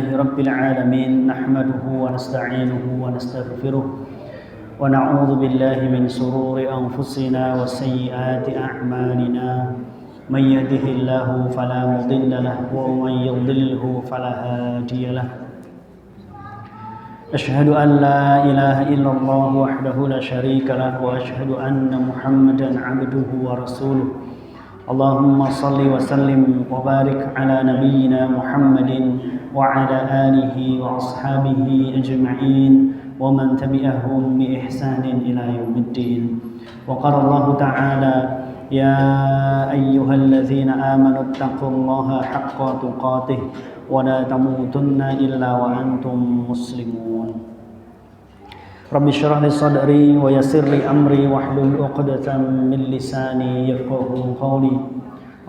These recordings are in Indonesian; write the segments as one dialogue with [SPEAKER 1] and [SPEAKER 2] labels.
[SPEAKER 1] رب العالمين نحمده ونستعينه ونستغفره ونعوذ بالله من شرور أنفسنا وسيئات أعمالنا من يهده الله فلا مضل له ومن يضلله فلا هادي له أشهد أن لا إله إلا الله وحده لا شريك له وأشهد أن محمدا عبده ورسوله اللهم صل وسلم وبارك على نبينا محمد وعلى آله وأصحابه أجمعين ومن تبعهم بإحسان إلى يوم الدين وقال الله تعالى يا أيها الذين آمنوا اتقوا الله حق تقاته ولا تموتن إلا وأنتم مسلمون رب اشرح لي صدري ويسر لي أمري واحلل عقدة من لساني يفقهوا قولي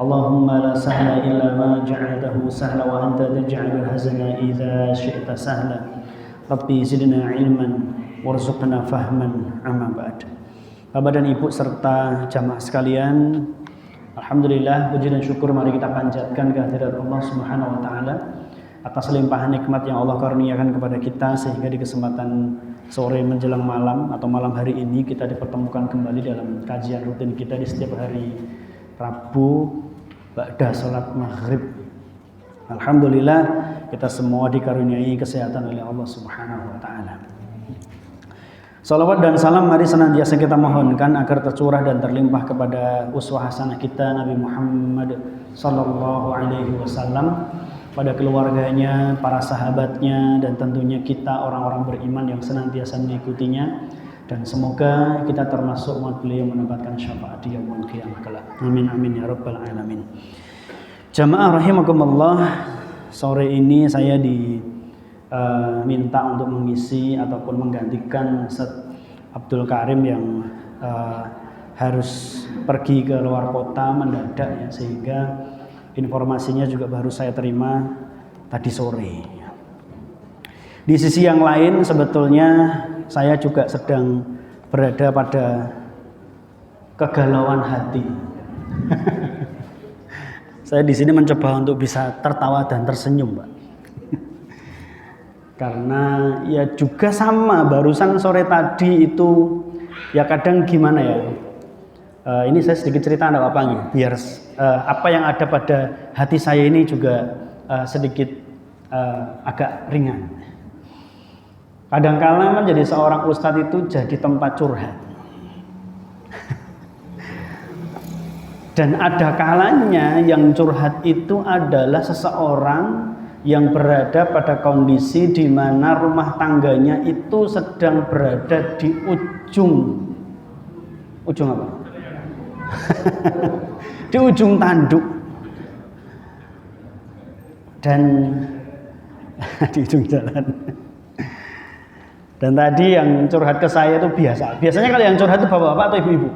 [SPEAKER 1] اللهم لا سهل إلا ما جعلته سهلا وأنت تجعل الحزن إذا شئت سهلا ربي زدنا علما warzuqna fahman amma ba'd. Bapak dan Ibu serta jamaah sekalian, alhamdulillah puji dan syukur mari kita panjatkan kehadirat Allah Subhanahu wa taala atas limpahan nikmat yang Allah karuniakan kepada kita sehingga di kesempatan sore menjelang malam atau malam hari ini kita dipertemukan kembali dalam kajian rutin kita di setiap hari Rabu ba'da salat maghrib. Alhamdulillah kita semua dikaruniai kesehatan oleh Allah Subhanahu wa taala. Salawat dan salam mari senantiasa kita mohonkan agar tercurah dan terlimpah kepada uswah hasanah kita Nabi Muhammad sallallahu alaihi wasallam, pada keluarganya, para sahabatnya, dan tentunya kita orang-orang beriman yang senantiasa mengikutinya, dan semoga kita termasuk umat beliau mendapatkan syafaat di yaumul qiyamah kelak. Amin amin ya rabbal alamin. Jamaah rahimakumullah, sore ini saya diminta untuk mengisi ataupun menggantikan Ustaz Abdul Karim yang harus pergi ke luar kota mendadak ya, sehingga informasinya juga baru saya terima tadi sore. Di sisi yang lain sebetulnya saya juga sedang berada pada kegalauan hati. Saya di sini mencoba untuk bisa tertawa dan tersenyum, Pak. Karena ya juga sama barusan sore tadi itu ya kadang gimana ya. Ini saya sedikit cerita enggak apa-apa nih, biar apa yang ada pada hati saya ini juga sedikit agak ringan. Kadangkala menjadi seorang ustadz itu jadi tempat curhat. Dan ada kalanya yang curhat itu adalah seseorang yang berada pada kondisi di mana rumah tangganya itu sedang berada di ujung apa? Di ujung tanduk. Dan di ujung jalan. Dan tadi yang curhat ke saya itu biasa. Biasanya kalau yang curhat itu bapak-bapak atau ibu-ibu?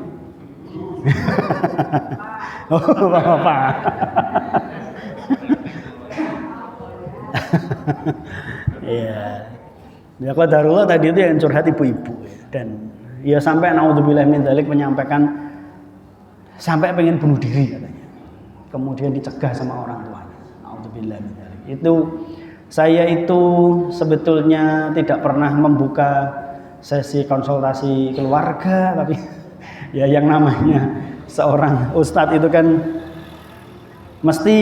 [SPEAKER 1] Oh, bapak-bapak. Iya. Ya qadarullah tadi itu yang curhat ibu-ibu dan ya sampai naudzubillah min dzalik menyampaikan sampai pengen bunuh diri katanya. Kemudian dicegah sama orang tuanya. Naudzubillah min dzalik. Saya itu sebetulnya tidak pernah membuka sesi konsultasi keluarga, tapi ya yang namanya seorang ustadz itu kan mesti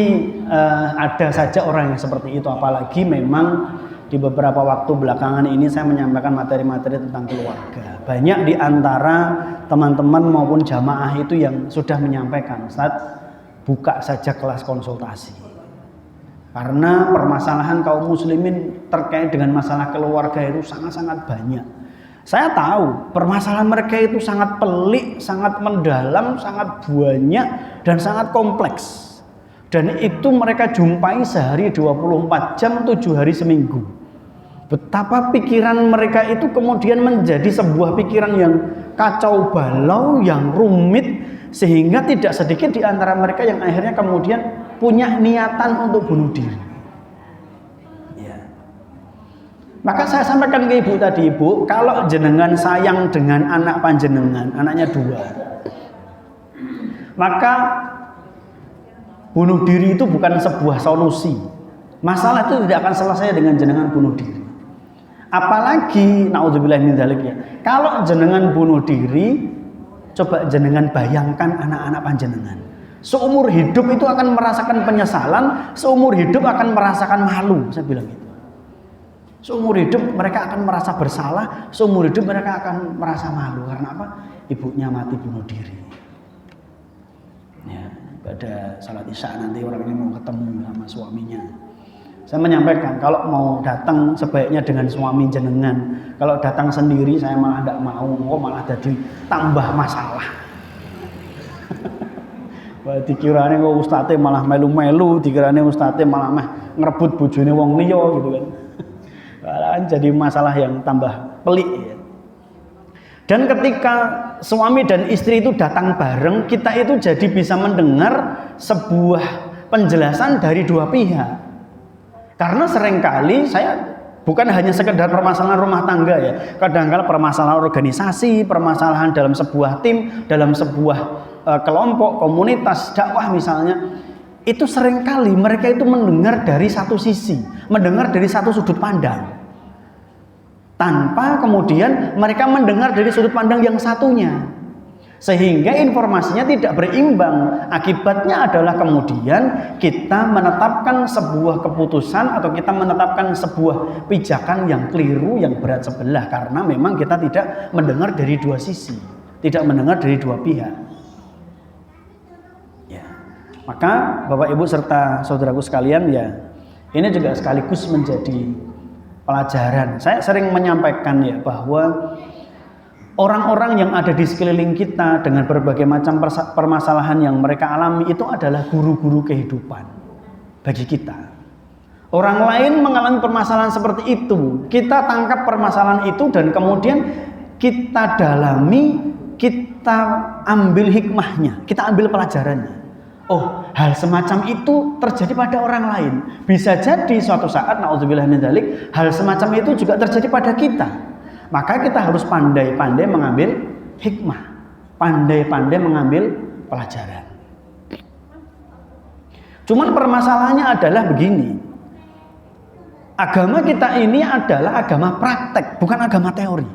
[SPEAKER 1] ada saja orang yang seperti itu, apalagi memang di beberapa waktu belakangan ini saya menyampaikan materi-materi tentang keluarga. Banyak di antara teman-teman maupun jamaah itu yang sudah menyampaikan, Ustaz, buka saja kelas konsultasi. Karena permasalahan kaum muslimin terkait dengan masalah keluarga itu sangat-sangat banyak. Saya tahu permasalahan mereka itu sangat pelik, sangat mendalam, sangat banyak dan sangat kompleks. Dan itu mereka jumpai sehari 24 jam 7 hari seminggu. Betapa pikiran mereka itu kemudian menjadi sebuah pikiran yang kacau balau, yang rumit, sehingga tidak sedikit di antara mereka yang akhirnya kemudian punya niatan untuk bunuh diri. Ya. Maka saya sampaikan ke ibu tadi, Ibu, kalau jenengan sayang dengan anak panjenengan, anaknya 2, maka bunuh diri itu bukan sebuah solusi. Masalah itu tidak akan selesai dengan jenengan bunuh diri. Apalagi naudzubillah min dzalik ya. Kalau jenengan bunuh diri, coba jenengan bayangkan anak-anak panjenengan. Seumur hidup itu akan merasakan penyesalan, seumur hidup akan merasakan malu, saya bilang gitu. Seumur hidup mereka akan merasa bersalah, seumur hidup mereka akan merasa malu. Karena apa? Ibunya mati bunuh diri. Ya, pada salat isya nanti orang ini mau ketemu sama suaminya. Saya menyampaikan kalau mau datang sebaiknya dengan suami jenengan. Kalau datang sendiri saya malah tidak mau, kok malah jadi tambah masalah. Wah, dikirane kok ustadze malah melu-melu, dikirane ustadze malah meh ngerebut bojone wong liya gitu kan. Malah jadi masalah yang tambah pelik ya. Dan ketika suami dan istri itu datang bareng, kita itu jadi bisa mendengar sebuah penjelasan dari dua pihak. Karena seringkali saya bukan hanya sekedar permasalahan rumah tangga ya, kadang-kadang permasalahan organisasi, permasalahan dalam sebuah tim, dalam sebuah kelompok, komunitas, dakwah misalnya, itu seringkali mereka itu mendengar dari satu sisi, mendengar dari satu sudut pandang, tanpa kemudian mereka mendengar dari sudut pandang yang satunya. Sehingga informasinya tidak berimbang. Akibatnya adalah kemudian kita menetapkan sebuah keputusan atau kita menetapkan sebuah pijakan yang keliru, yang berat sebelah. Karena memang kita tidak mendengar dari dua sisi, tidak mendengar dari dua pihak ya. Maka Bapak Ibu serta saudaraku sekalian ya, ini juga sekaligus menjadi pelajaran. Saya sering menyampaikan ya bahwa orang-orang yang ada di sekeliling kita dengan berbagai macam permasalahan yang mereka alami itu adalah guru-guru kehidupan bagi kita. Orang lain mengalami permasalahan seperti itu, kita tangkap permasalahan itu dan kemudian kita dalami, kita ambil hikmahnya, kita ambil pelajarannya. Oh, hal semacam itu terjadi pada orang lain. Bisa jadi suatu saat, naudzubillah min dzalik, hal semacam itu juga terjadi pada kita. Maka kita harus pandai-pandai mengambil hikmah, pandai-pandai mengambil pelajaran. Cuman permasalahannya adalah begini. Agama kita ini adalah agama praktek, bukan agama teori.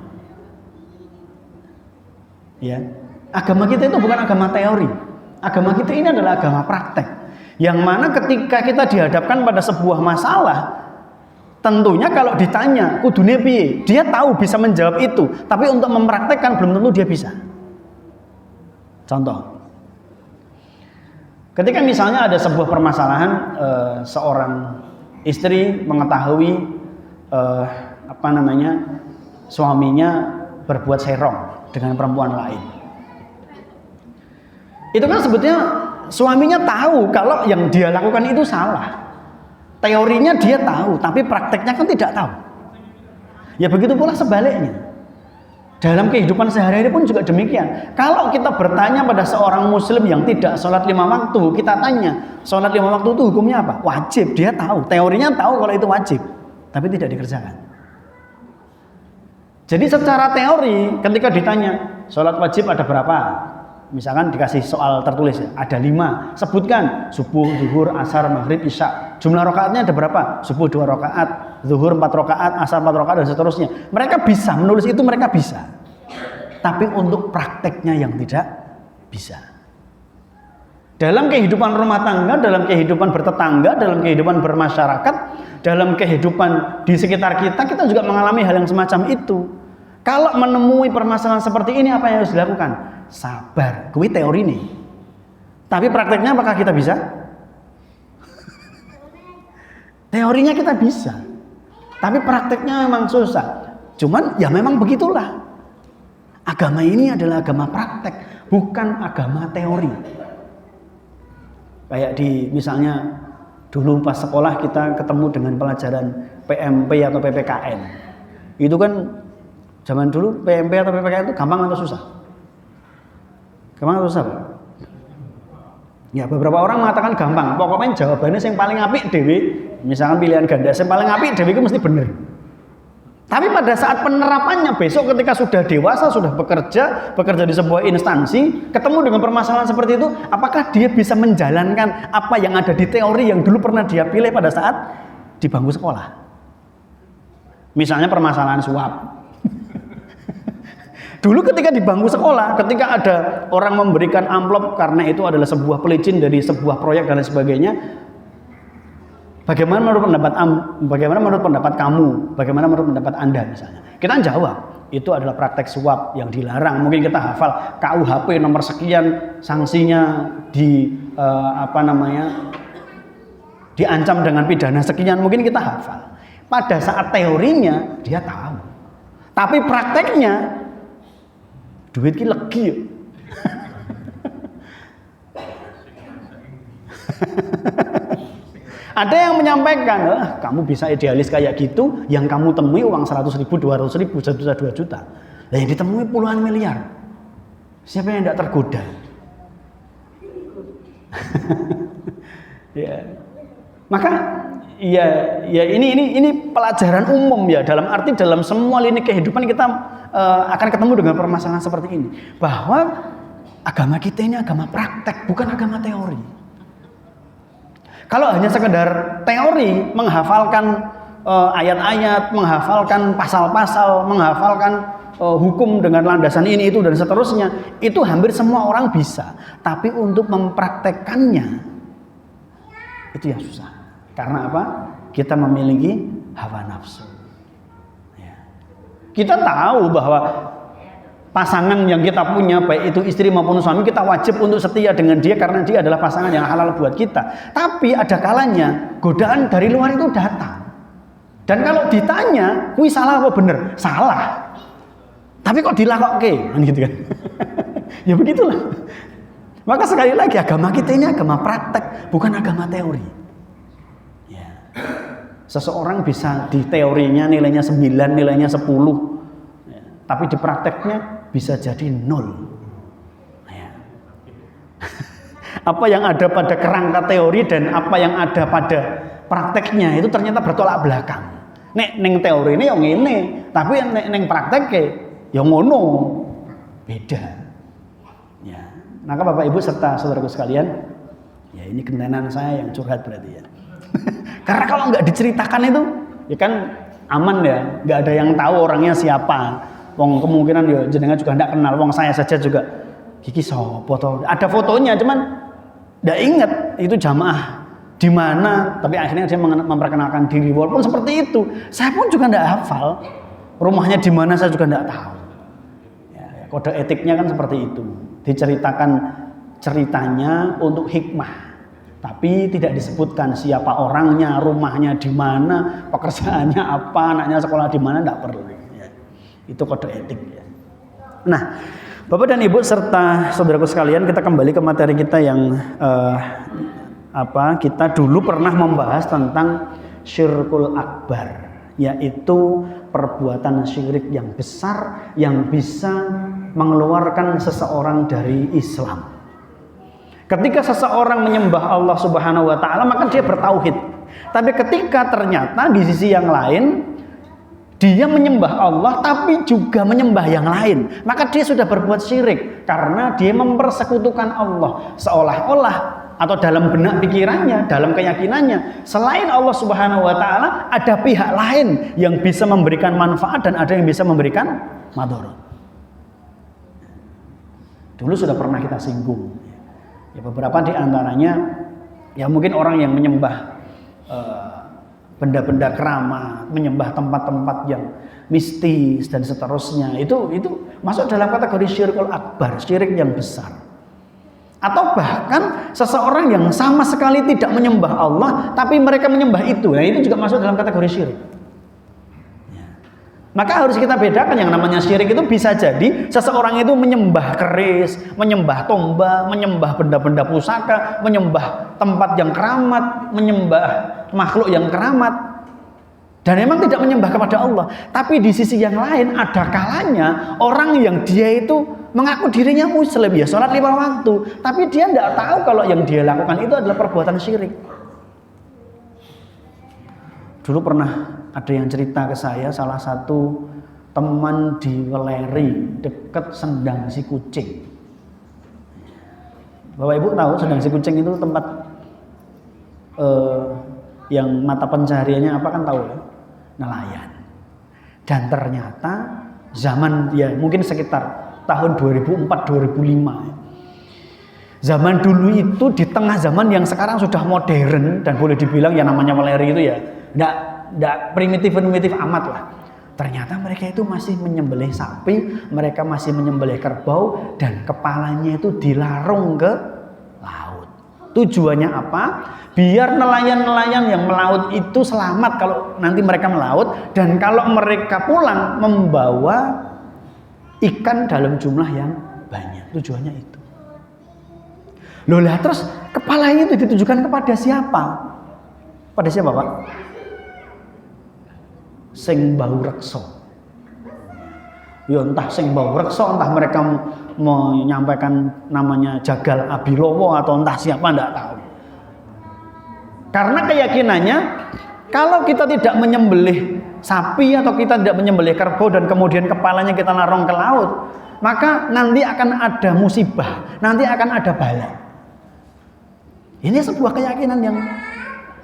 [SPEAKER 1] Ya, agama kita itu bukan agama teori. Agama kita ini adalah agama praktek. Yang mana ketika kita dihadapkan pada sebuah masalah, tentunya kalau ditanya kudune piye, dia tahu bisa menjawab itu, tapi untuk mempraktekkan belum tentu dia bisa. Contoh, ketika misalnya ada sebuah permasalahan, seorang istri mengetahui suaminya berbuat serong dengan perempuan lain. Itu kan sebetulnya suaminya tahu kalau yang dia lakukan itu salah. Teorinya dia tahu, tapi prakteknya kan tidak tahu. Ya begitu pula sebaliknya. Dalam kehidupan sehari-hari pun juga demikian. Kalau kita bertanya pada seorang muslim yang tidak sholat 5 waktu, kita tanya, sholat 5 waktu itu hukumnya apa? Wajib, dia tahu. Teorinya tahu kalau itu wajib, tapi tidak dikerjakan. Jadi secara teori, ketika ditanya, sholat wajib ada berapa? Misalkan dikasih soal tertulis ya, ada 5, sebutkan subuh, zuhur, asar, maghrib, isya. Jumlah rakaatnya ada berapa? Subuh 2 rakaat, zuhur 4 rakaat, asar 4 rakaat dan seterusnya. Mereka bisa menulis itu, mereka bisa. Tapi untuk prakteknya yang tidak bisa. Dalam kehidupan rumah tangga, dalam kehidupan bertetangga, dalam kehidupan bermasyarakat, dalam kehidupan di sekitar kita, kita juga mengalami hal yang semacam itu. Kalau menemui permasalahan seperti ini, apa yang harus dilakukan? Sabar, kuwi teori nih. Tapi prakteknya apakah kita bisa? Teorinya kita bisa, tapi prakteknya memang susah. Cuman ya memang begitulah. Agama ini adalah agama praktek, bukan agama teori. Kayak di misalnya dulu pas sekolah kita ketemu dengan pelajaran PMP atau PPKN. Itu kan zaman dulu PMP atau PPKN itu gampang atau susah? Gampang atau susah, Pak? Ya beberapa orang mengatakan gampang. Pokoknya jawabannya yang paling apik dewe. Misalkan pilihan ganda yang paling apik dewe itu mesti bener. Tapi pada saat penerapannya besok ketika sudah dewasa, sudah bekerja di sebuah instansi, ketemu dengan permasalahan seperti itu, apakah dia bisa menjalankan apa yang ada di teori yang dulu pernah dia pilih pada saat di bangku sekolah. Misalnya permasalahan suap. Dulu ketika di bangku sekolah, ketika ada orang memberikan amplop karena itu adalah sebuah pelicin dari sebuah proyek dan lain sebagainya, bagaimana menurut pendapat kamu? Bagaimana menurut pendapat Anda misalnya? Kita jawab, itu adalah praktek suap yang dilarang. Mungkin kita hafal KUHP nomor sekian, sanksinya diancam dengan pidana sekian, mungkin kita hafal. Pada saat teorinya dia tahu. Tapi prakteknya duit ki legi. Ada yang menyampaikan, kamu bisa idealis kayak gitu, yang kamu temui uang 100.000, 200.000, 1 juta, 2 juta. Nah, yang ditemui puluhan miliar. Siapa yang tidak tergoda? Ya. Maka ya ini pelajaran umum ya, dalam arti dalam semua lini kehidupan kita akan ketemu dengan permasalahan seperti ini, bahwa agama kita ini agama praktek, bukan agama teori. Kalau hanya sekedar teori, menghafalkan ayat-ayat, menghafalkan pasal-pasal, menghafalkan hukum dengan landasan ini itu dan seterusnya, itu hampir semua orang bisa. Tapi untuk mempraktekkannya itu yang susah. Karena apa? Kita memiliki hawa nafsu. Ya. Kita tahu bahwa pasangan yang kita punya, baik itu istri maupun suami, kita wajib untuk setia dengan dia karena dia adalah pasangan yang halal buat kita. Tapi ada kalanya godaan dari luar itu datang. Dan kalau ditanya, "Kuwi salah apa bener?" Salah. Tapi kok dilakokke? Gitu kan. Ya begitulah. Maka sekali lagi agama kita ini agama praktek, bukan agama teori. Ya. Seseorang bisa di teorinya nilainya 9, nilainya 10. Ya. Tapi di prakteknya bisa jadi 0. Ya. Apa yang ada pada kerangka teori dan apa yang ada pada prakteknya itu ternyata bertolak belakang. Nek neng teori ini yang ini, tapi neng prakteknya yang ngono, beda. Ya. Maka Bapak Ibu serta saudaraku sekalian, ya ini kentenan saya yang curhat berarti ya. Karena kalau nggak diceritakan itu, ya kan aman ya, nggak ada yang tahu orangnya siapa. Wong kemungkinan ya jenengan juga enggak kenal. Wong saya saja juga iki sapa to? Ada fotonya cuman enggak ingat itu jamaah di mana, tapi akhirnya dia memperkenalkan diri walaupun seperti itu. Saya pun juga enggak hafal. Rumahnya di mana saya juga enggak tahu. Ya, kode etiknya kan seperti itu. Diceritakan ceritanya untuk hikmah. Tapi tidak disebutkan siapa orangnya, rumahnya di mana, pekerjaannya apa, anaknya sekolah di mana, enggak perlu. Itu kode etik ya. Nah, Bapak dan Ibu serta saudaraku sekalian, kita kembali ke materi kita yang kita dulu pernah membahas tentang syirkul akbar, yaitu perbuatan syirik yang besar yang bisa mengeluarkan seseorang dari Islam. Ketika seseorang menyembah Allah Subhanahu wa taala, maka dia bertauhid. Tapi ketika ternyata di sisi yang lain dia menyembah Allah tapi juga menyembah yang lain, maka dia sudah berbuat syirik karena dia mempersekutukan Allah, seolah-olah atau dalam benak pikirannya, dalam keyakinannya, selain Allah Subhanahu wa taala ada pihak lain yang bisa memberikan manfaat dan ada yang bisa memberikan madharat. Dulu sudah pernah kita singgung. Ya, beberapa di antaranya ya mungkin orang yang menyembah benda-benda keramat, menyembah tempat-tempat yang mistis dan seterusnya, itu masuk dalam kategori syirkul akbar, syirik yang besar. Atau bahkan seseorang yang sama sekali tidak menyembah Allah tapi mereka menyembah itu, nah itu juga masuk dalam kategori syirik. Maka harus kita bedakan, yang namanya syirik itu bisa jadi seseorang itu menyembah keris, menyembah tombak, menyembah benda-benda pusaka, menyembah tempat yang keramat, menyembah makhluk yang keramat, dan memang tidak menyembah kepada Allah. Tapi di sisi yang lain ada kalanya orang yang dia itu mengaku dirinya muslim, ya sholat 5 waktu, tapi dia tidak tahu kalau yang dia lakukan itu adalah perbuatan syirik. Dulu pernah ada yang cerita ke saya, salah satu teman di Weleri dekat Sendang Si Kucing. Bapak Ibu tahu Sendang Si Kucing itu tempat yang mata pencahariannya apa kan tahu ya? Nelayan. Dan ternyata zaman ya mungkin sekitar tahun 2004-2005. Zaman dulu itu di tengah zaman yang sekarang sudah modern dan boleh dibilang yang namanya weleri itu ya enggak primitif amat lah. Ternyata mereka itu masih menyembelih sapi, mereka masih menyembelih kerbau dan kepalanya itu dilarung ke laut. Tujuannya apa? Biar nelayan-nelayan yang melaut itu selamat kalau nanti mereka melaut, dan kalau mereka pulang membawa ikan dalam jumlah yang banyak. Tujuannya itu. Loh lah, terus kepalanya itu ditujukan kepada siapa? Pada siapa, Pak? Sing bau reksa. Ya entah sing bau reksa, entah mereka menyampaikan namanya Jagal Abilowo atau entah siapa, enggak tahu. Karena keyakinannya kalau kita tidak menyembelih sapi atau kita tidak menyembelih kerbau dan kemudian kepalanya kita larung ke laut, maka nanti akan ada musibah, nanti akan ada bala. Ini sebuah keyakinan yang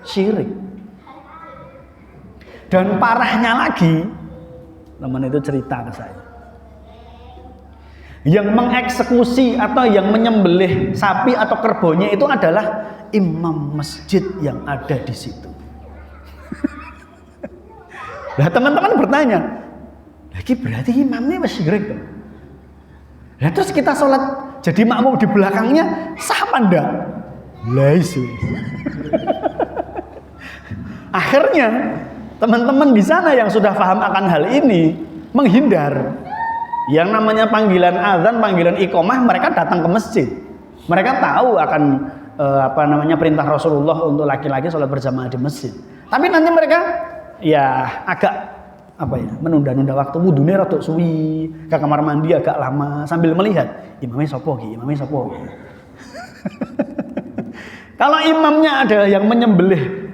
[SPEAKER 1] syirik. Dan parahnya lagi, teman itu cerita ke saya, yang mengeksekusi atau yang menyembelih sapi atau kerbaunya itu adalah imam masjid yang ada di situ. Nah, teman-teman bertanya, lagi berarti imamnya masih syirik tuh. Nah, terus kita sholat jadi makmum di belakangnya sah apa enggak? Laisu. Akhirnya teman-teman di sana yang sudah paham akan hal ini menghindar. Yang namanya panggilan azan, panggilan iqomah, mereka datang ke masjid. Mereka tahu akan perintah Rasulullah untuk laki-laki sholat berjamaah di masjid. Tapi nanti mereka ya agak menunda-nunda waktu, wudune rada suwi, ke kamar mandi agak lama sambil melihat imamnya sopo ki. Kalau imamnya ada yang menyembelih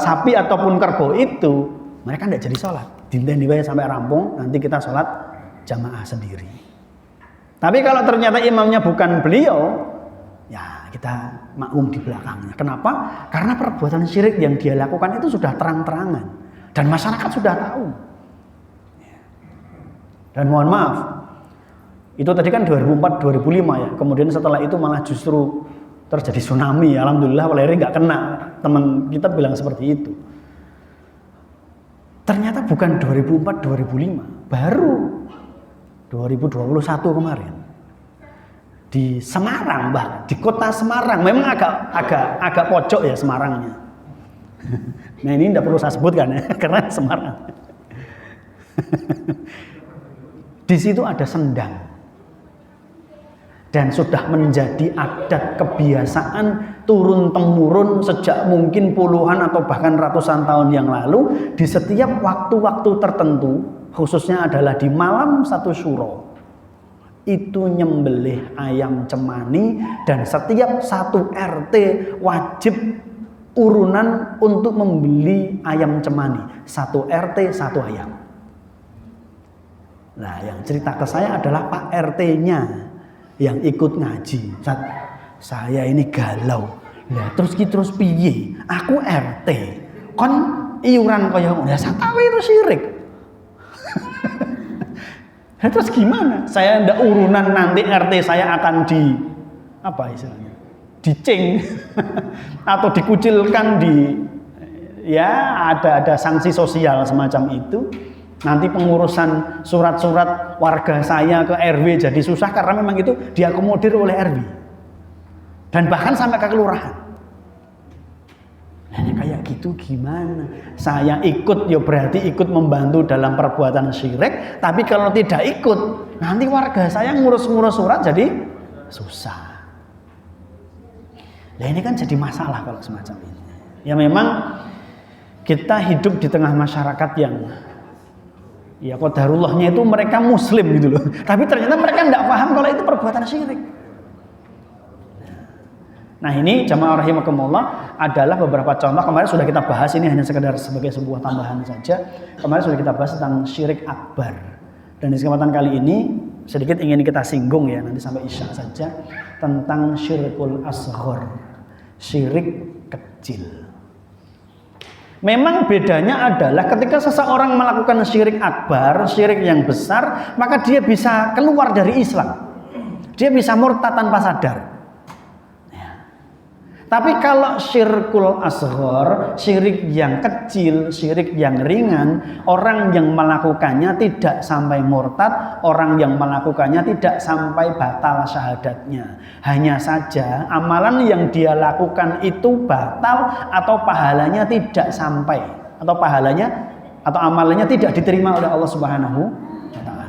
[SPEAKER 1] sapi ataupun kerbau itu, mereka tidak jadi sholat. Dinten diwae sampai rampung, nanti kita sholat jamaah sendiri. Tapi kalau ternyata imamnya bukan beliau, ya kita makmum di belakangnya. Kenapa? Karena perbuatan syirik yang dia lakukan itu sudah terang-terangan dan masyarakat sudah tahu. Dan mohon maaf, itu tadi kan 2004-2005 ya. Kemudian setelah itu malah justru terjadi tsunami. Alhamdulillah weleri nggak kena. Teman kita bilang seperti itu. Ternyata bukan 2004-2005, baru 2021 kemarin di Semarang, bahkan di kota Semarang. Memang agak pojok ya Semarangnya. Nah ini tidak perlu saya sebutkan ya, karena Semarang. Di situ ada sendang. Dan sudah menjadi adat kebiasaan turun-temurun sejak mungkin puluhan atau bahkan ratusan tahun yang lalu. Di setiap waktu-waktu tertentu, khususnya adalah di malam satu syuro, itu nyembelih ayam cemani. Dan setiap satu RT wajib urunan untuk membeli ayam cemani. Satu RT satu ayam. Nah yang cerita ke saya adalah Pak RT-nya yang ikut ngaji. Saya ini galau. Lah terus piye? Aku RT. Kon iuran kaya ngono. Saya tahu itu syirik. Terus gimana? Saya ndak urunan nanti RT saya akan dicing atau dikucilkan ada sanksi sosial semacam itu. Nanti pengurusan surat-surat warga saya ke RW jadi susah karena memang itu diakomodir oleh RW. Dan bahkan sampai ke kelurahan. Nah, kayak gitu gimana? Saya ikut ya berarti ikut membantu dalam perbuatan syirik, tapi kalau tidak ikut, nanti warga saya ngurus-ngurus surat jadi susah. Nah, ini kan jadi masalah kalau semacam ini. Ya memang kita hidup di tengah masyarakat yang ya qadarullahnya itu mereka muslim gitu loh. Tapi ternyata mereka tidak paham kalau itu perbuatan syirik. Nah ini jamaah rahimakumullah adalah beberapa contoh. Kemarin sudah kita bahas, ini hanya sekedar sebagai sebuah tambahan saja. Kemarin sudah kita bahas tentang syirik akbar. Dan di kesempatan kali ini sedikit ingin kita singgung ya, nanti sampai isya saja, tentang syirikul asghar, syirik kecil. Memang bedanya adalah ketika seseorang melakukan syirik akbar, syirik yang besar, maka dia bisa keluar dari Islam. Dia bisa murtad tanpa sadar. Ya. Tapi kalau syirkul asghar, syirik yang kecil, syirik yang ringan, orang yang melakukannya tidak sampai murtad, orang yang melakukannya tidak sampai batal syahadatnya. Hanya saja amalan yang dia lakukan itu batal atau pahalanya tidak sampai, atau pahalanya atau amalannya tidak diterima oleh Allah Subhanahu wa taala.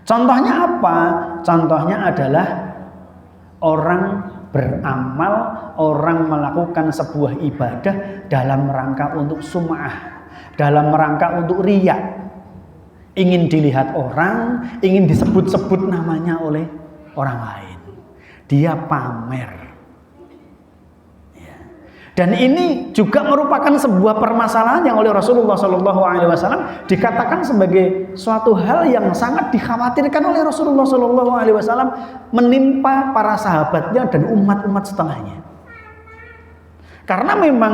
[SPEAKER 1] Contohnya apa? Contohnya adalah orang beramal, orang melakukan sebuah ibadah dalam rangka untuk sum'ah, dalam rangka untuk riya. Ingin dilihat orang, ingin disebut-sebut namanya oleh orang lain. Dia pamer. Dan ini juga merupakan sebuah permasalahan yang oleh Rasulullah SAW dikatakan sebagai suatu hal yang sangat dikhawatirkan oleh Rasulullah SAW menimpa para sahabatnya dan umat-umat setelahnya. Karena memang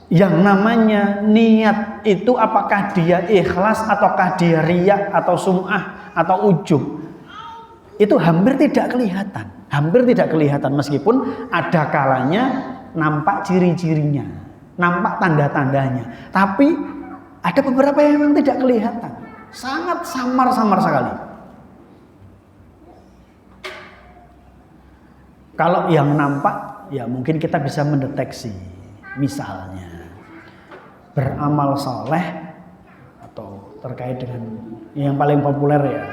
[SPEAKER 1] yang namanya niat itu apakah dia ikhlas ataukah dia riya atau sum'ah atau ujub, itu hampir tidak kelihatan. Hampir tidak kelihatan meskipun ada kalanya nampak ciri-cirinya, nampak tanda-tandanya. Tapi ada beberapa yang memang tidak kelihatan. Sangat samar-samar sekali. Kalau yang nampak, ya mungkin kita bisa mendeteksi. Misalnya, beramal soleh atau terkait dengan yang paling populer ya,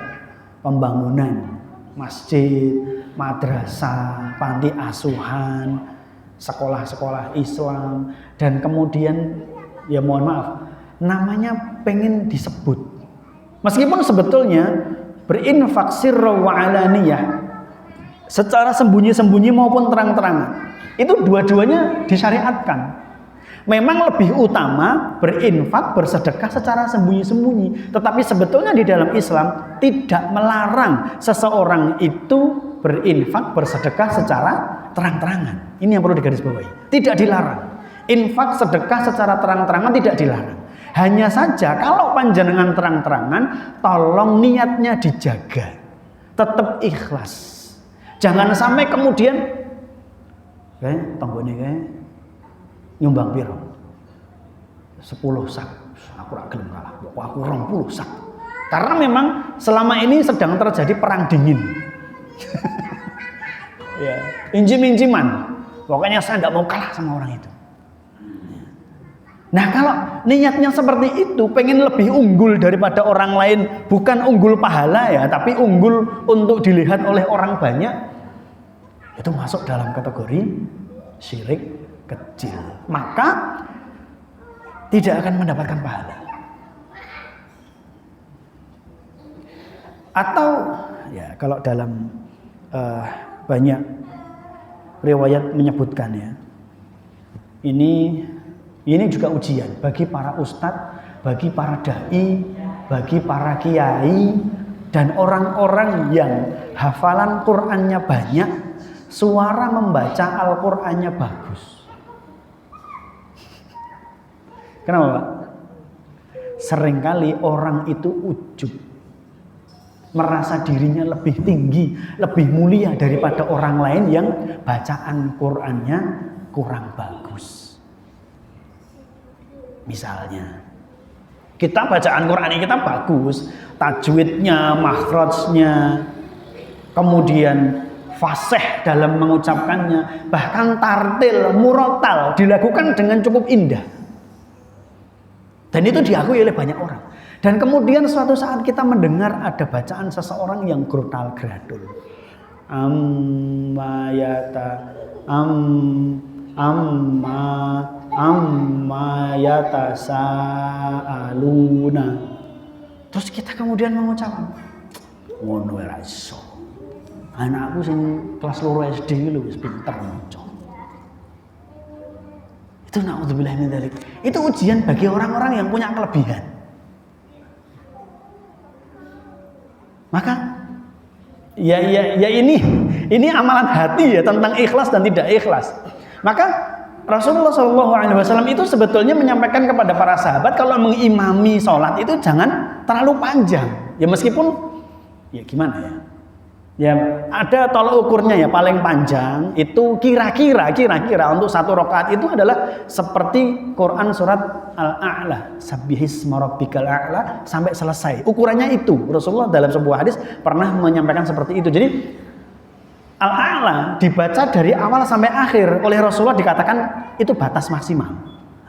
[SPEAKER 1] pembangunan masjid, madrasah, panti asuhan, sekolah-sekolah Islam, dan kemudian ya mohon maaf, namanya pengen disebut. Meskipun sebetulnya berinfak sirra wa alaniyah, secara sembunyi-sembunyi maupun terang-terangan, itu dua-duanya disyariatkan. Memang lebih utama berinfak, bersedekah secara sembunyi-sembunyi. Tetapi sebetulnya di dalam Islam tidak melarang seseorang itu berinfak, bersedekah secara terang-terangan. Ini yang perlu digarisbawahi. Tidak dilarang. Infak, sedekah secara terang-terangan tidak dilarang. Hanya saja kalau panjenengan terang-terangan, tolong niatnya dijaga. Tetap ikhlas. Jangan sampai kemudian tanggone nyumbang piro 10 sak, aku ora gelem kalah, aku 20 sak. Karena memang selama ini sedang terjadi perang dingin. Ya, injim-injiman. Pokoknya saya tidak mau kalah sama orang itu. Nah, kalau niatnya seperti itu, pengen lebih unggul daripada orang lain, bukan unggul pahala ya, tapi unggul untuk dilihat oleh orang banyak, itu masuk dalam kategori syirik kecil, maka tidak akan mendapatkan pahala. Atau ya kalau dalam banyak riwayat menyebutkan ya, ini juga ujian bagi para ustadz, bagi para dai, bagi para kiai dan orang-orang yang hafalan Qur'annya banyak, suara membaca Al-Qur'annya bagus. Kenapa Pak? Seringkali orang itu ujub, merasa dirinya lebih tinggi, lebih mulia daripada orang lain yang bacaan Qur'annya kurang bagus. Misalnya, kita bacaan Qur'an kita bagus, tajwidnya, makhrajnya, kemudian fasih dalam mengucapkannya, bahkan tartil, murotal dilakukan dengan cukup indah. Dan itu diakui oleh banyak orang. Dan kemudian suatu saat kita mendengar ada bacaan seseorang yang grutal gradul. Amma yatasaaluna. Terus kita kemudian mengucapkan, ngono ora iso. Anakku sing kelas 2 SD lho wis pinter maca. Itu naudzubillah min dzalik. Itu ujian bagi orang-orang yang punya kelebihan. Maka ya ini amalan hati ya, tentang ikhlas dan tidak ikhlas. Maka Rasulullah Shallallahu Alaihi Wasallam itu sebetulnya menyampaikan kepada para sahabat kalau mengimami sholat itu jangan terlalu panjang. Ya meskipun ya gimana ya, ya ada tolak ukurnya ya, paling panjang itu kira-kira untuk satu rakaat itu adalah seperti Quran surat Al-A'la, Sabbihisma rabbikal a'la sampai selesai. Ukurannya itu. Rasulullah dalam sebuah hadis pernah menyampaikan seperti itu. Jadi Al-A'la dibaca dari awal sampai akhir oleh Rasulullah, dikatakan itu batas maksimal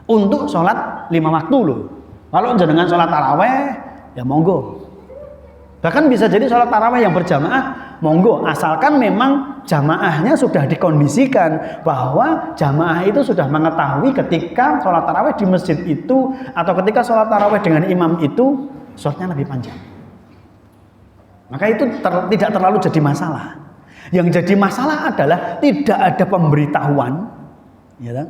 [SPEAKER 1] untuk sholat 5 waktu loh. Kalau jenengan sholat taraweh ya monggo. Bahkan bisa jadi sholat taraweh yang berjamaah monggo, asalkan memang jamaahnya sudah dikondisikan bahwa jamaah itu sudah mengetahui ketika sholat taraweh di masjid itu atau ketika sholat taraweh dengan imam itu sholatnya lebih panjang. Maka itu tidak terlalu jadi masalah. Yang jadi masalah adalah tidak ada pemberitahuan, ya kan?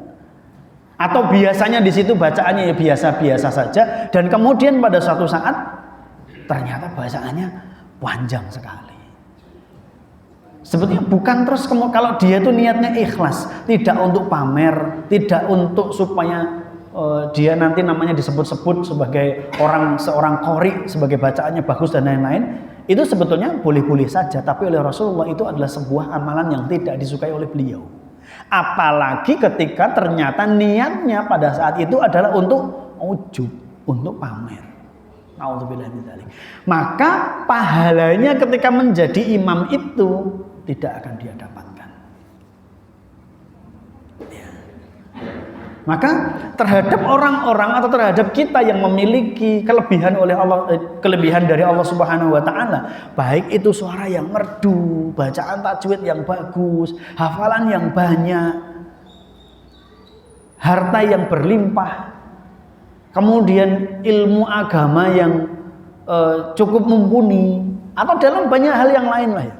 [SPEAKER 1] Atau biasanya di situ bacaannya ya biasa-biasa saja, dan kemudian pada suatu saat ternyata bacaannya panjang sekali. Sebetulnya bukan terus kalau dia itu niatnya ikhlas, tidak untuk pamer, tidak untuk supaya dia nanti namanya disebut-sebut sebagai seorang qori, sebagai bacaannya bagus dan lain-lain. Itu sebetulnya boleh-boleh saja, tapi oleh Rasulullah itu adalah sebuah amalan yang tidak disukai oleh beliau. Apalagi ketika ternyata niatnya pada saat itu adalah untuk ujub, untuk pamer. Nauzubillah min dzalik. Maka pahalanya ketika menjadi imam itu tidak akan dia dapatkan. Ya. Maka terhadap orang-orang atau terhadap kita yang memiliki kelebihan dari Allah Subhanahu wa taala, baik itu suara yang merdu, bacaan tajwid yang bagus, hafalan yang banyak, harta yang berlimpah, kemudian ilmu agama yang cukup mumpuni, atau dalam banyak hal yang lain lah ya.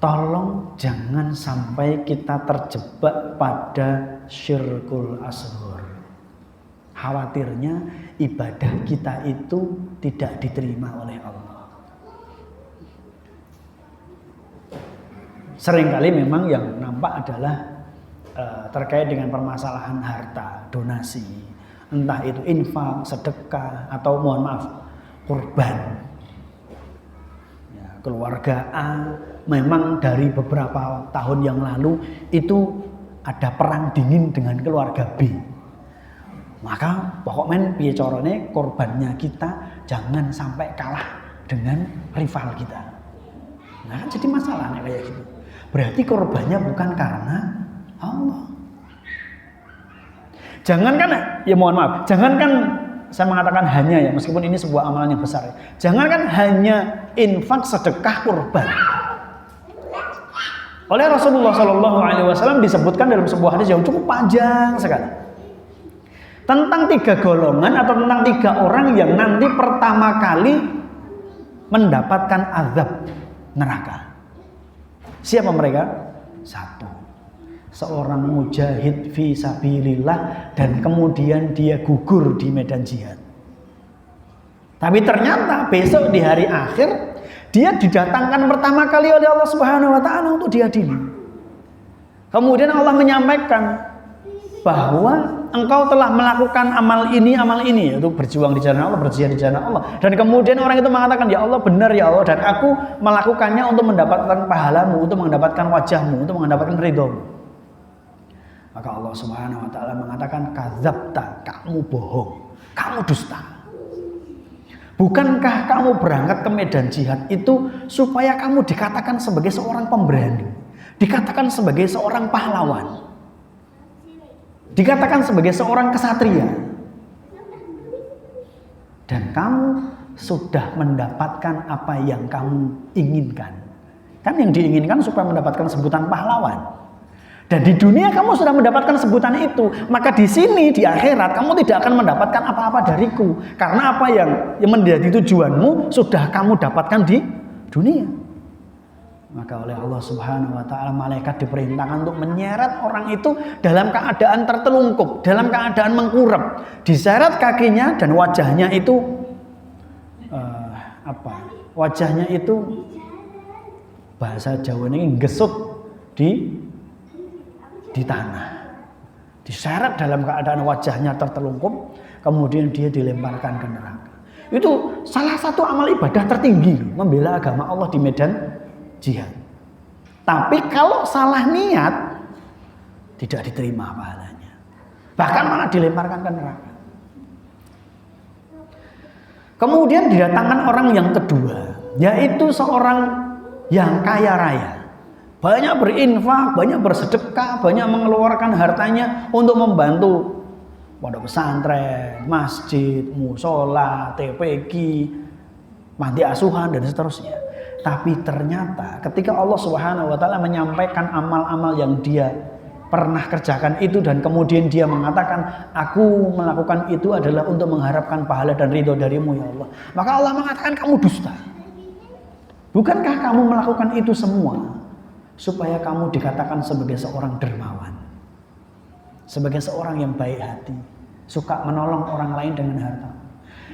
[SPEAKER 1] Tolong jangan sampai kita terjebak pada syirkul asghar. Khawatirnya ibadah kita itu tidak diterima oleh Allah. Seringkali memang yang nampak adalah terkait dengan permasalahan harta, donasi, entah itu infak, sedekah, atau mohon maaf, kurban. Ya, keluarga A memang dari beberapa tahun yang lalu itu ada perang dingin dengan keluarga B. Maka pokoknya piye carane korbannya kita jangan sampai kalah dengan rival kita. Nah kan jadi masalah kayak gitu. Berarti korbannya bukan karena Allah. Jangankan ya mohon maaf, jangankan saya mengatakan hanya ya, meskipun ini sebuah amalan yang besar ya. Jangankan hanya infak, sedekah, kurban. Oleh Rasulullah Shallallahu Alaihi Wasallam disebutkan dalam sebuah hadis yang cukup panjang sekali tentang 3 golongan atau tentang 3 orang yang nanti pertama kali mendapatkan azab neraka. Siapa mereka? 1. Seorang mujahid fi sabilillah dan kemudian dia gugur di medan jihad. Tapi ternyata besok di hari akhir dia didatangkan pertama kali oleh Allah Subhanahu wa taala untuk diadili. Kemudian Allah menyampaikan bahwa engkau telah melakukan amal ini yaitu berjuang di jalan Allah, berjihad di jalan Allah. Dan kemudian orang itu mengatakan, "Ya Allah, benar ya Allah, dan aku melakukannya untuk mendapatkan pahalamu, untuk mendapatkan wajahmu, untuk mendapatkan ridhomu." Maka Allah Subhanahu wa taala mengatakan, "Kadzabta, kamu bohong, kamu dusta." Bukankah kamu berangkat ke medan jihad itu supaya kamu dikatakan sebagai seorang pemberani, dikatakan sebagai seorang pahlawan, dikatakan sebagai seorang kesatria, dan kamu sudah mendapatkan apa yang kamu inginkan. Kan yang diinginkan supaya mendapatkan sebutan pahlawan. Dan di dunia kamu sudah mendapatkan sebutan itu, maka di sini di akhirat kamu tidak akan mendapatkan apa-apa dariku, karena apa yang menjadi tujuanmu sudah kamu dapatkan di dunia. Maka oleh Allah Subhanahu wa taala malaikat diperintahkan untuk menyeret orang itu dalam keadaan tertelungkup, dalam keadaan mengkurap, diseret kakinya dan wajahnya itu wajahnya itu bahasa Jawa ini gesut di tanah. diseret dalam keadaan wajahnya tertelungkup, kemudian dia dilemparkan ke neraka. Itu salah satu amal ibadah tertinggi, membela agama Allah di medan jihad. Tapi kalau salah niat, tidak diterima pahalanya. Bahkan malah dilemparkan ke neraka. Kemudian didatangkan orang yang kedua, yaitu seorang yang kaya raya. Banyak berinfak, banyak bersedekah, banyak mengeluarkan hartanya untuk membantu pondok pesantren, masjid, musola, TPQ, panti asuhan dan seterusnya. Tapi ternyata ketika Allah Subhanahu wa taala menyampaikan amal-amal yang dia pernah kerjakan itu dan kemudian dia mengatakan, aku melakukan itu adalah untuk mengharapkan pahala dan ridho darimu ya Allah. Maka Allah mengatakan, kamu dusta. Bukankah kamu melakukan itu semua supaya kamu dikatakan sebagai seorang dermawan, sebagai seorang yang baik hati, suka menolong orang lain dengan harta,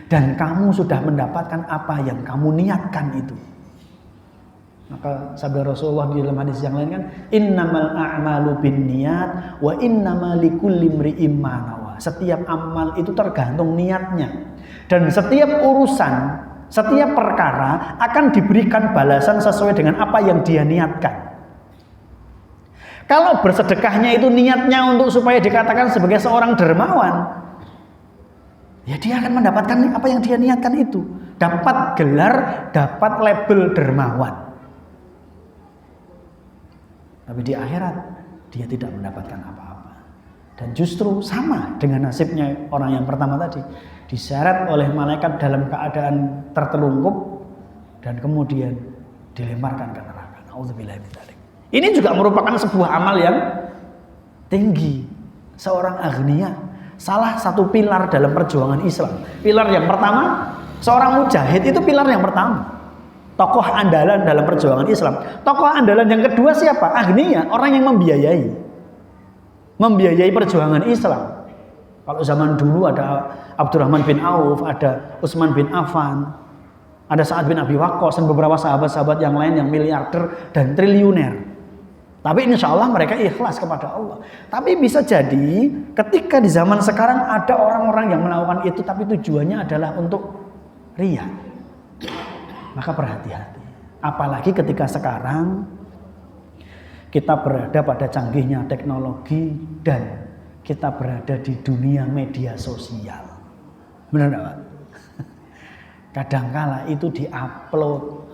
[SPEAKER 1] dan kamu sudah mendapatkan apa yang kamu niatkan itu. Maka sabda Rasulullah di dalam hadis yang lain kan, innamal a'malu binniyat wa innamal likulli imri'in ma nawa. Setiap amal itu tergantung niatnya, dan setiap urusan, setiap perkara akan diberikan balasan sesuai dengan apa yang dia niatkan. Kalau bersedekahnya itu niatnya untuk supaya dikatakan sebagai seorang dermawan, ya dia akan mendapatkan apa yang dia niatkan itu. Dapat gelar, dapat label dermawan. Tapi di akhirat dia tidak mendapatkan apa-apa. Dan justru sama dengan nasibnya orang yang pertama tadi. Diseret oleh malaikat dalam keadaan tertelungkup dan kemudian dilemparkan ke neraka. Nauzubillahi min dzalik. Ini juga merupakan sebuah amal yang tinggi. Seorang aghnia, salah satu pilar dalam perjuangan Islam. Pilar yang pertama, seorang mujahid itu pilar yang pertama. Tokoh andalan dalam perjuangan Islam. Tokoh andalan yang kedua siapa? Aghnia, orang yang membiayai perjuangan Islam. Kalau zaman dulu ada Abdurrahman bin Auf, ada Utsman bin Affan, ada Sa'ad bin Abi Waqqas dan beberapa sahabat-sahabat yang lain yang miliarder dan triliuner. Tapi insya Allah mereka ikhlas kepada Allah. Tapi bisa jadi ketika di zaman sekarang ada orang-orang yang melakukan itu tapi tujuannya adalah untuk riya. Maka berhati-hati. Apalagi ketika sekarang kita berada pada canggihnya teknologi dan kita berada di dunia media sosial. Benar enggak, Pak? Kadangkala itu diupload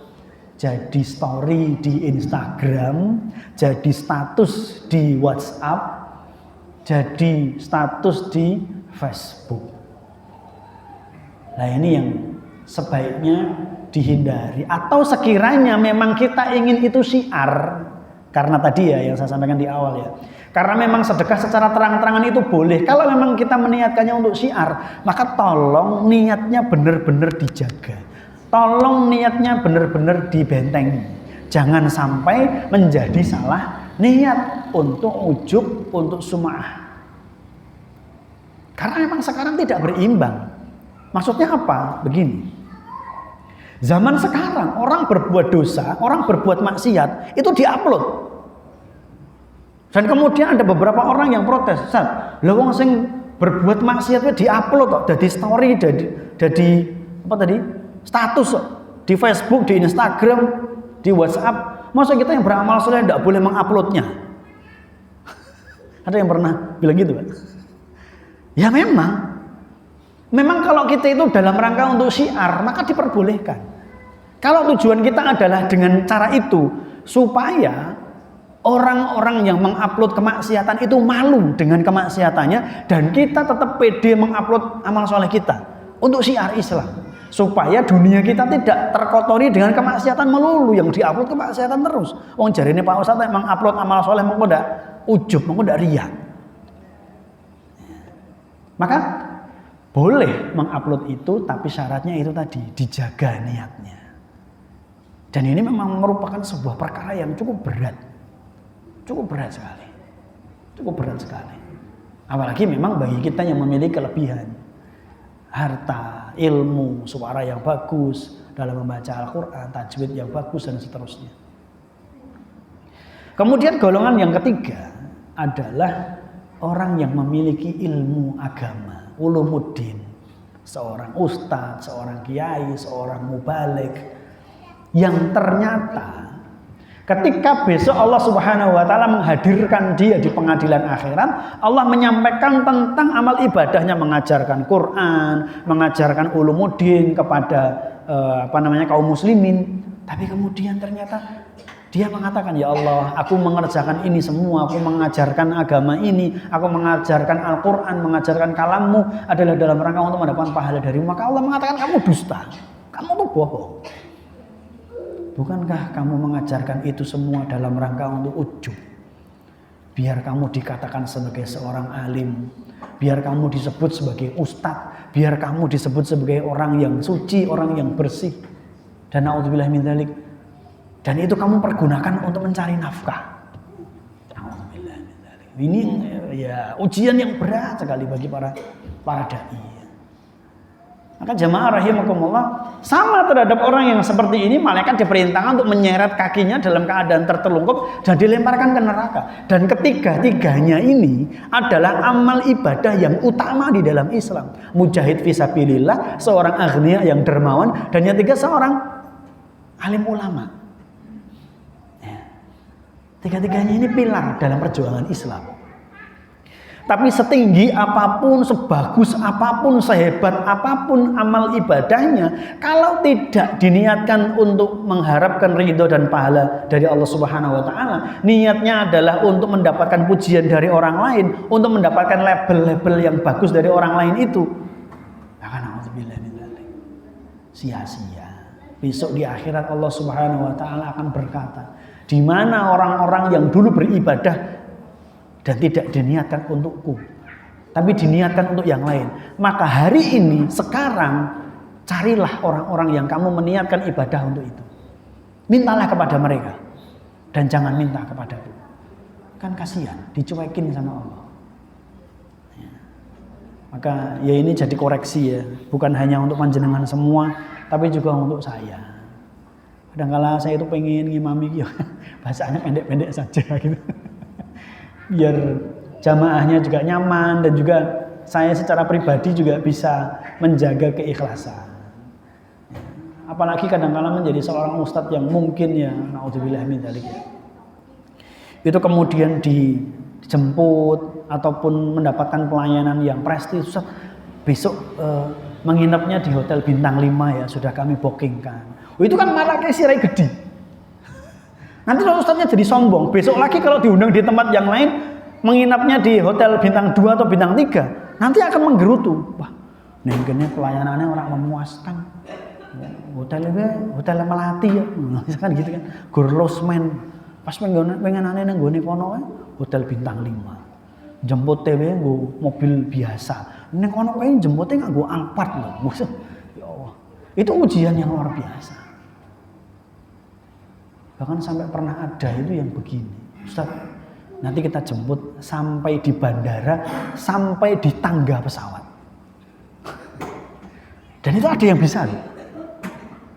[SPEAKER 1] jadi story di Instagram, jadi status di WhatsApp, jadi status di Facebook. Nah ini yang sebaiknya dihindari. Atau sekiranya memang kita ingin itu syiar, karena tadi ya yang saya sampaikan di awal ya, karena memang sedekah secara terang-terangan itu boleh. Kalau memang kita meniatkannya untuk syiar, maka tolong niatnya benar-benar dijaga. Tolong niatnya benar-benar dibentengi. Jangan sampai menjadi salah niat untuk ujub, untuk sum'ah. Karena memang sekarang tidak berimbang. Maksudnya apa? Begini. Zaman sekarang orang berbuat dosa, orang berbuat maksiat, itu diupload. Dan kemudian ada beberapa orang yang protes, "Sat, lha wong sing berbuat maksiat itu diupload kok, dadi story, dadi apa tadi? Status di Facebook, di Instagram, di WhatsApp. Masa kita yang beramal soleh tidak boleh menguploadnya?" Ada yang pernah bilang gitu kan? Ya memang kalau kita itu dalam rangka untuk syiar, maka diperbolehkan. Kalau tujuan kita adalah dengan cara itu supaya orang-orang yang mengupload kemaksiatan itu malu dengan kemaksiatannya dan kita tetap pede mengupload amal soleh kita untuk syiar Islam. Supaya dunia kita tidak terkotori dengan kemaksiatan melulu, yang diupload kemaksiatan terus. Wong jarine Pak Ustadz emang upload amal soleh mengko ndak ujub, mengko ndak riya. Maka boleh mengupload itu, tapi syaratnya itu tadi, dijaga niatnya. Dan ini memang merupakan sebuah perkara yang cukup berat. Cukup berat sekali. Cukup berat sekali. Apalagi memang bagi kita yang memiliki kelebihan harta, ilmu, suara yang bagus dalam membaca Al-Quran, tajwid yang bagus dan seterusnya. Kemudian golongan yang ketiga adalah orang yang memiliki ilmu agama, ulumuddin, seorang ustadz, seorang kiai, seorang mubaligh, yang ternyata ketika besok Allah Subhanahu wa taala menghadirkan dia di pengadilan akhirat, Allah menyampaikan tentang amal ibadahnya, mengajarkan Quran, mengajarkan ulumuddin kepada kaum muslimin, tapi kemudian ternyata dia mengatakan, ya Allah, aku mengerjakan ini semua, aku mengajarkan agama ini, aku mengajarkan Al-Quran, mengajarkan kalammu adalah dalam rangka untuk mendapatkan pahala darimu. Maka Allah mengatakan, kamu dusta, kamu tuh bohong. Bukankah kamu mengajarkan itu semua dalam rangka untuk ujub? Biar kamu dikatakan sebagai seorang alim, biar kamu disebut sebagai ustadz, biar kamu disebut sebagai orang yang suci, orang yang bersih. Dan na'udzubillah min dzalik. Dan itu kamu pergunakan untuk mencari nafkah. Na'udzubillah min dzalik. Ini ya ujian yang berat sekali bagi para dai. Maka jamaah rahimakumullah, sama terhadap orang yang seperti ini, malaikat diperintahkan untuk menyeret kakinya dalam keadaan tertelungkup dan dilemparkan ke neraka. Dan ketiga-tiganya ini adalah amal ibadah yang utama di dalam Islam. Mujahid fisabilillah, seorang aghnia yang dermawan, dan yang tiga seorang alim ulama. Ya. Tiga-tiganya ini pilar dalam perjuangan Islam. Tapi setinggi apapun, sebagus apapun, sehebat apapun amal ibadahnya, kalau tidak diniatkan untuk mengharapkan ridho dan pahala dari Allah Subhanahu wa taala, niatnya adalah untuk mendapatkan pujian dari orang lain, untuk mendapatkan label-label yang bagus dari orang lain itu, maka sia-sia. Besok di akhirat Allah Subhanahu wa taala akan berkata, di mana orang-orang yang dulu beribadah dan tidak diniatkan untukku, tapi diniatkan untuk yang lain. Maka hari ini, sekarang, carilah orang-orang yang kamu meniatkan ibadah untuk itu. Mintalah kepada mereka. Dan jangan minta kepadaku. Kan kasihan, dicuekin sama Allah. Ya. Maka ya ini jadi koreksi ya. Bukan hanya untuk panjenengan semua, tapi juga untuk saya. Kadang-kala saya itu pengen ngimami, bahasanya pendek-pendek saja gitu. Biar jamaahnya juga nyaman dan juga saya secara pribadi juga bisa menjaga keikhlasan. Apalagi kadang-kala menjadi seorang ustadz yang mungkin ya naudzubillah min dzalik, itu kemudian dijemput ataupun mendapatkan pelayanan yang prestisius, besok menginapnya di hotel bintang 5 ya, sudah kami bookingkan. Itu kan malah kayak sirai gede. Nanti kalau ustadznya jadi sombong, besok lagi kalau diundang di tempat yang lain, menginapnya di hotel bintang 2 atau bintang 3, nanti akan menggerutu. Wah, nengkene pelayanannya orang memuaskan. Hotel melati ya, misalkan gitu kan. Gur losmen, pas pengenane nang gone kono hotel bintang 5. Jemput TW nggo mobil biasa. Ning kono kae jempute nganggo Alphard lho. Ya Allah. Itu ujian yang luar biasa. Bahkan sampai pernah ada itu yang begini, Ustaz, nanti kita jemput sampai di bandara, sampai di tangga pesawat. Dan itu ada yang bisa,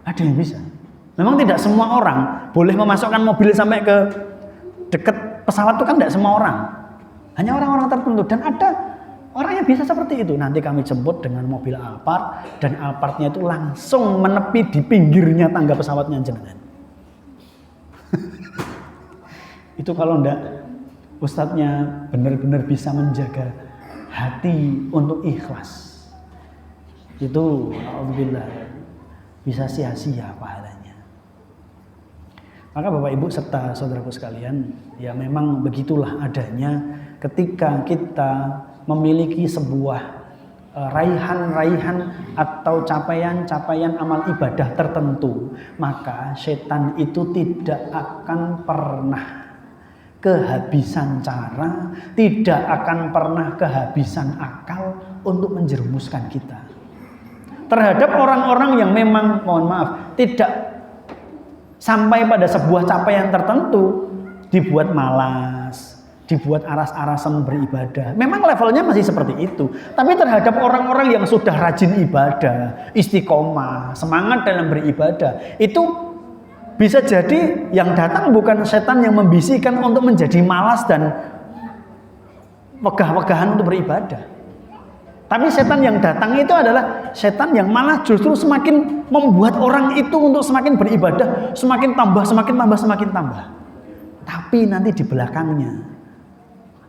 [SPEAKER 1] ada yang bisa. Memang tidak semua orang boleh memasukkan mobil sampai ke dekat pesawat, itu kan tidak semua orang, hanya orang-orang tertentu. Dan ada orang yang bisa seperti itu. Nanti kami jemput dengan mobil Alphard, dan Alphardnya itu langsung menepi di pinggirnya tangga pesawatnya jenengan. Itu kalau enggak ustadznya benar-benar bisa menjaga hati untuk ikhlas, itu alhamdulillah bisa sia-sia pahalanya. Maka Bapak Ibu serta saudaraku sekalian, ya memang begitulah adanya ketika kita memiliki sebuah raihan-raihan atau capaian-capaian amal ibadah tertentu, maka setan itu tidak akan pernah kehabisan cara, tidak akan pernah kehabisan akal untuk menjerumuskan kita terhadap orang-orang yang memang, mohon maaf, tidak sampai pada sebuah capaian tertentu, dibuat malas, dibuat aras-arasan beribadah. Memang levelnya masih seperti itu, tapi terhadap orang-orang yang sudah rajin ibadah, istiqomah, semangat dalam beribadah, itu bisa jadi yang datang bukan setan yang membisikkan untuk menjadi malas dan wegah-wegahan untuk beribadah. Tapi setan yang datang itu adalah setan yang malah justru semakin membuat orang itu untuk semakin beribadah, semakin tambah, semakin tambah, semakin tambah. Tapi nanti di belakangnya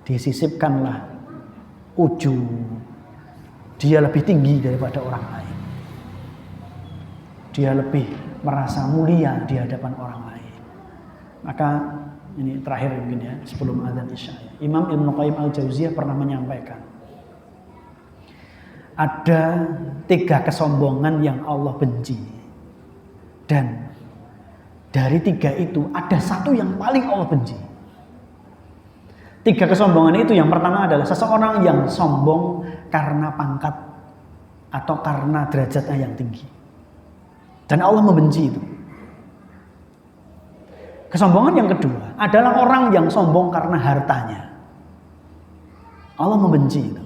[SPEAKER 1] disisipkanlah ujub. Dia lebih tinggi daripada orang lain. Dia lebih merasa mulia di hadapan orang lain. Maka ini terakhir mungkin ya, sebelum azan Isya. Imam Ibnu Qayyim Al-Jauziyah pernah menyampaikan, ada 3 kesombongan yang Allah benci. Dan dari 3 itu ada 1 yang paling Allah benci. 3 kesombongan itu, yang pertama adalah seseorang yang sombong karena pangkat atau karena derajatnya yang tinggi. Dan Allah membenci itu. Kesombongan yang kedua adalah orang yang sombong karena hartanya. Allah membenci itu.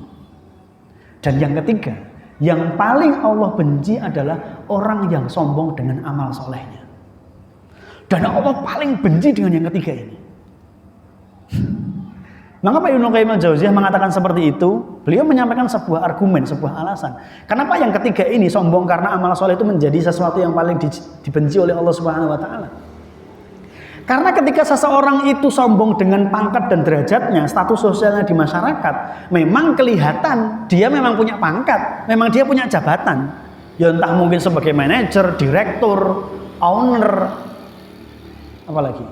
[SPEAKER 1] Dan yang ketiga, yang paling Allah benci adalah orang yang sombong dengan amal solehnya. Dan Allah paling benci dengan yang ketiga ini. Mengapa Ibnu Qayyim Al-Jauziyah mengatakan seperti itu? Beliau menyampaikan sebuah argumen, sebuah alasan. Kenapa yang ketiga ini, sombong karena amal soleh, itu menjadi sesuatu yang paling dibenci oleh Allah Subhanahu wa taala? Karena ketika seseorang itu sombong dengan pangkat dan derajatnya, status sosialnya di masyarakat, memang kelihatan dia memang punya pangkat, memang dia punya jabatan. Ya entah mungkin sebagai manajer, direktur, owner, apalagi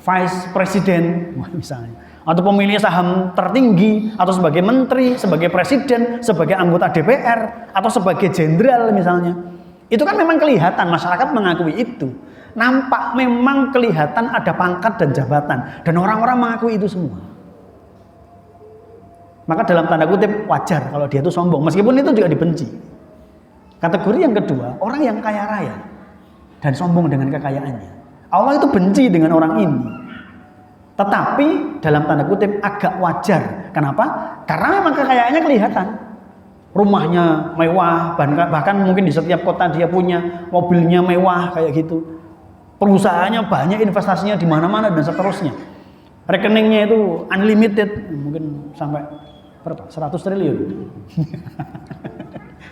[SPEAKER 1] vice president misalnya, atau pemilik saham tertinggi, atau sebagai menteri, sebagai presiden, sebagai anggota DPR, atau sebagai jenderal misalnya. Itu kan memang kelihatan, masyarakat mengakui itu. Nampak memang kelihatan ada pangkat dan jabatan, dan orang-orang mengakui itu semua. Maka dalam tanda kutip wajar kalau dia itu sombong, meskipun itu juga dibenci. Kategori yang kedua, orang yang kaya raya dan sombong dengan kekayaannya. Allah itu benci dengan orang ini. Tetapi dalam tanda kutip agak wajar. Kenapa? Karena memang kekayaannya kelihatan. Rumahnya mewah, bahkan mungkin di setiap kota dia punya, mobilnya mewah kayak gitu. Perusahaannya banyak, investasinya di mana-mana dan seterusnya. Rekeningnya itu unlimited, mungkin sampai berapa? 100 triliun.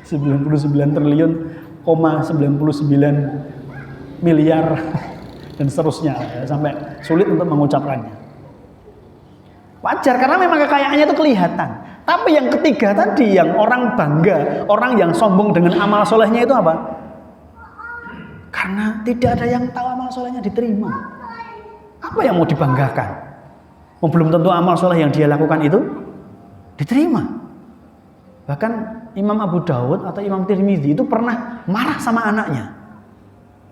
[SPEAKER 1] 99 triliun, 99 miliar dan seterusnya ya, sampai sulit untuk mengucapkannya. Wajar karena memang kekayaannya itu kelihatan. Tapi yang ketiga tadi, yang orang bangga, orang yang sombong dengan amal solehnya itu apa? Karena tidak ada yang tahu amal solehnya diterima. Apa yang mau dibanggakan? Belum tentu amal soleh yang dia lakukan itu diterima. Bahkan Imam Abu Dawud atau Imam Tirmidzi itu pernah marah sama anaknya.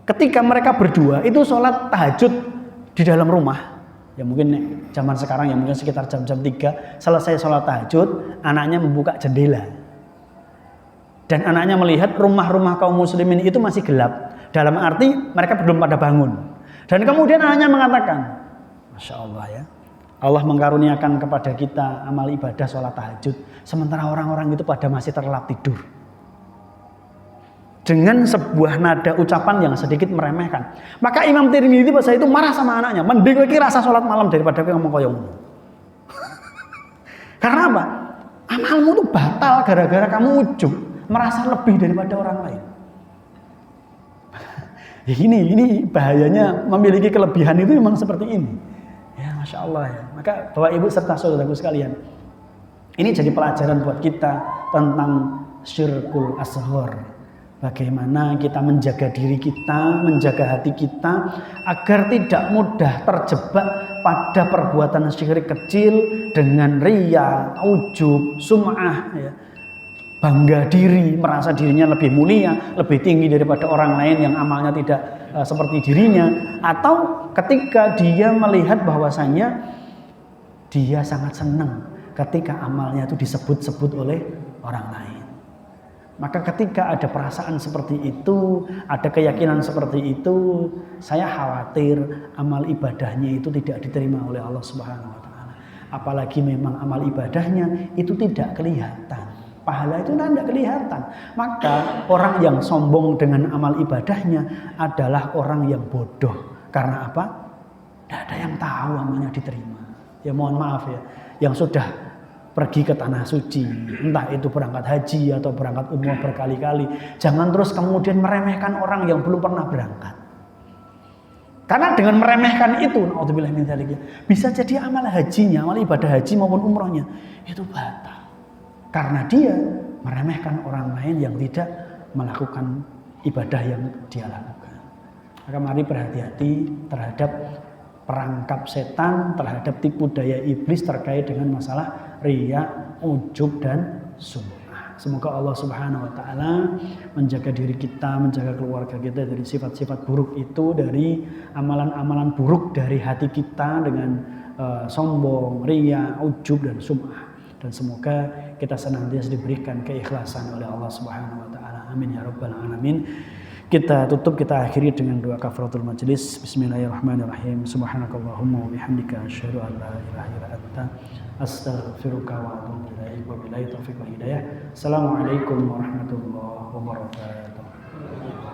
[SPEAKER 1] Ketika mereka berdua itu sholat tahajud di dalam rumah. Ya mungkin zaman sekarang ya mungkin sekitar jam-jam 3 selesai sholat tahajud, anaknya membuka jendela. Dan anaknya melihat rumah-rumah kaum muslimin itu masih gelap. Dalam arti mereka belum pada bangun. Dan kemudian anaknya mengatakan, Masya Allah ya, Allah mengkaruniakan kepada kita amal ibadah sholat tahajud, sementara orang-orang itu pada masih terlelap tidur. Dengan sebuah nada ucapan yang sedikit meremehkan. Maka Imam Tirmidzi pas itu marah sama anaknya. Mending kowe rasa sholat malam daripada kowe ngomong koyo ngono. Karena apa? Amalmu tuh batal gara-gara kamu ujub, merasa lebih daripada orang lain. Ya ini bahayanya memiliki kelebihan itu memang seperti ini. Ya Masya Allah ya. Maka Bapak Ibu serta saudaraku sekalian, ini jadi pelajaran buat kita tentang syirkul asghar. Bagaimana kita menjaga diri kita, menjaga hati kita agar tidak mudah terjebak pada perbuatan syirik kecil dengan riya, ujub, sum'ah, ya. Bangga diri, merasa dirinya lebih mulia, lebih tinggi daripada orang lain yang amalnya tidak seperti dirinya, atau ketika dia melihat bahwasanya dia sangat senang ketika amalnya itu disebut-sebut oleh orang lain. Maka ketika ada perasaan seperti itu, ada keyakinan seperti itu, saya khawatir amal ibadahnya itu tidak diterima oleh Allah Subhanahu wa taala. Apalagi memang amal ibadahnya itu tidak kelihatan. Pahala itu tidak kelihatan. Maka orang yang sombong dengan amal ibadahnya adalah orang yang bodoh. Karena apa? Tidak ada yang tahu amalnya diterima. Ya mohon maaf ya. yang sudah pergi ke tanah suci, entah itu berangkat haji atau berangkat umroh berkali-kali, jangan terus kemudian meremehkan orang yang belum pernah berangkat. Karena dengan meremehkan itu, naudzubillah min dzalik, bisa jadi amal hajinya, amal ibadah haji maupun umrohnya itu batal. Karena dia meremehkan orang lain yang tidak melakukan ibadah yang dia lakukan. Maka mari berhati-hati terhadap perangkap setan, terhadap tipu daya iblis terkait dengan masalah riya, ujub dan sum'ah. Semoga Allah Subhanahu wa taala menjaga diri kita, menjaga keluarga kita dari sifat-sifat buruk itu, dari amalan-amalan buruk dari hati kita dengan sombong, riya, ujub dan sum'ah. Dan semoga kita senantiasa diberikan keikhlasan oleh Allah Subhanahu wa taala. Amin ya rabbal alamin. Kita tutup, kita akhiri dengan doa kafaratul majelis. Bismillahirrahmanirrahim. Subhanakallahumma wa bihamdika asyhadu an la ilaha illa anta astaghfiruka wa atubu ilaik. Wa billahi taufiq wal hidayah. Assalamualaikum warahmatullahi wabarakatuh.